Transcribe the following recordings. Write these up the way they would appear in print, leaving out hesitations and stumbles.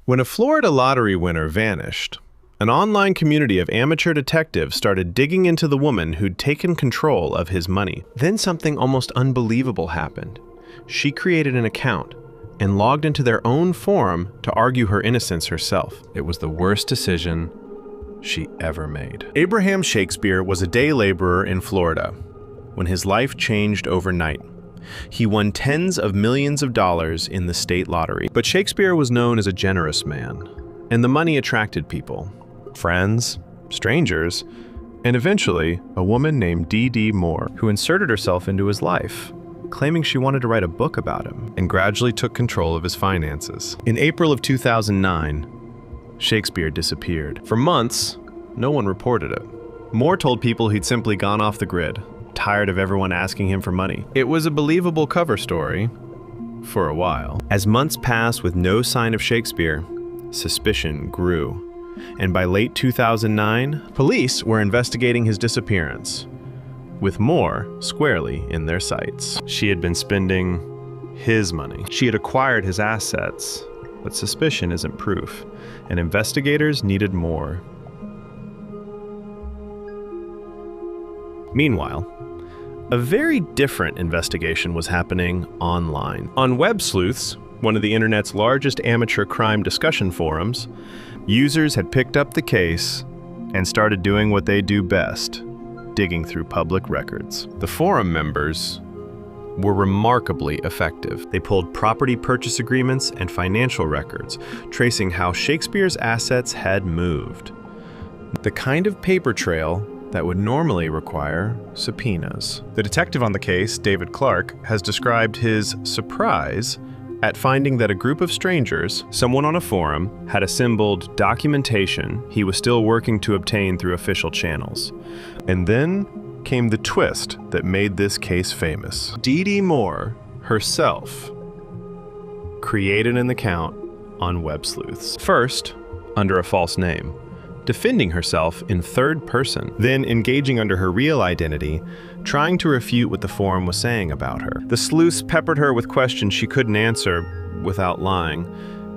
When a Florida lottery winner vanished, an online community of amateur detectives started digging into the woman who'd taken control of his money. Then something almost unbelievable happened. She created an account and logged into their own forum to argue her innocence herself. It was the worst decision she ever made. Abraham Shakespeare was a day laborer in Florida when his life changed overnight. He won tens of millions of dollars in the state lottery. But Shakespeare was known as a generous man, and the money attracted people, friends, strangers, and eventually a woman named D.D. Moore, who inserted herself into his life, claiming she wanted to write a book about him, and gradually took control of his finances. In April of 2009, Shakespeare disappeared. For months, no one reported it. Moore told people he'd simply gone off the grid, tired of everyone asking him for money. It was a believable cover story for a while. As months passed with no sign of Shakespeare, suspicion grew. And by late 2009, police were investigating his disappearance, with Moore squarely in their sights. She had been spending his money. She had acquired his assets, but suspicion isn't proof, and investigators needed more. Meanwhile, a very different investigation was happening online. On websleuths, one of the internet's largest amateur crime discussion forums, users had picked up the case and started doing what they do best, digging through public records. The forum members were remarkably effective. They pulled property purchase agreements and financial records, tracing how Shakespeare's assets had moved. The kind of paper trail that would normally require subpoenas. The detective on the case, David Clark, has described his surprise at finding that a group of strangers, someone on a forum, had assembled documentation he was still working to obtain through official channels. And then came the twist that made this case famous. D.D. Moore herself created an account on websleuths. First, under a false name, defending herself in third person, then engaging under her real identity, trying to refute what the forum was saying about her. The sleuths peppered her with questions she couldn't answer without lying,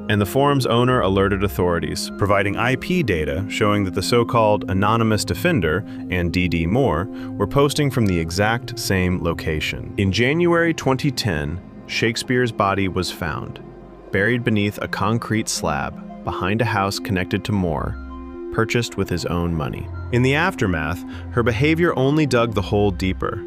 and the forum's owner alerted authorities, providing IP data showing that the so-called anonymous defender and D.D. Moore were posting from the exact same location. In January 2010, Shakespeare's body was found, buried beneath a concrete slab behind a house connected to Moore, purchased with his own money. In the aftermath, her behavior only dug the hole deeper.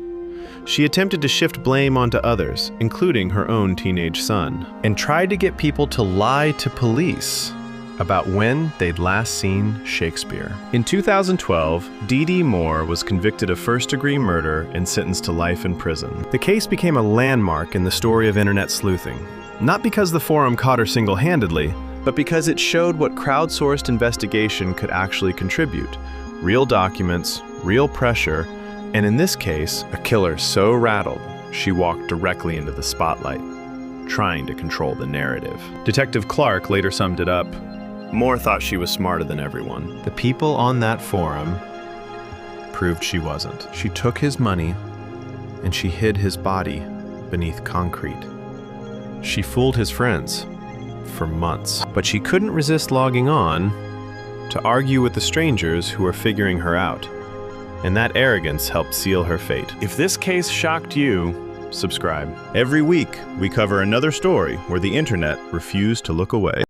She attempted to shift blame onto others, including her own teenage son, and tried to get people to lie to police about when they'd last seen Shakespeare. In 2012, D.D. Moore was convicted of first-degree murder and sentenced to life in prison. The case became a landmark in the story of internet sleuthing, not because the forum caught her single-handedly, but because it showed what crowdsourced investigation could actually contribute. Real documents, real pressure, and in this case, a killer so rattled, she walked directly into the spotlight, trying to control the narrative. Detective Clark later summed it up. Moore thought she was smarter than everyone. The people on that forum proved she wasn't. She took his money, and she hid his body beneath concrete. She fooled his friends for months, but she couldn't resist logging on to argue with the strangers who were figuring her out, and that arrogance helped seal her fate. If this case shocked you, subscribe. Every week, we cover another story where the internet refused to look away.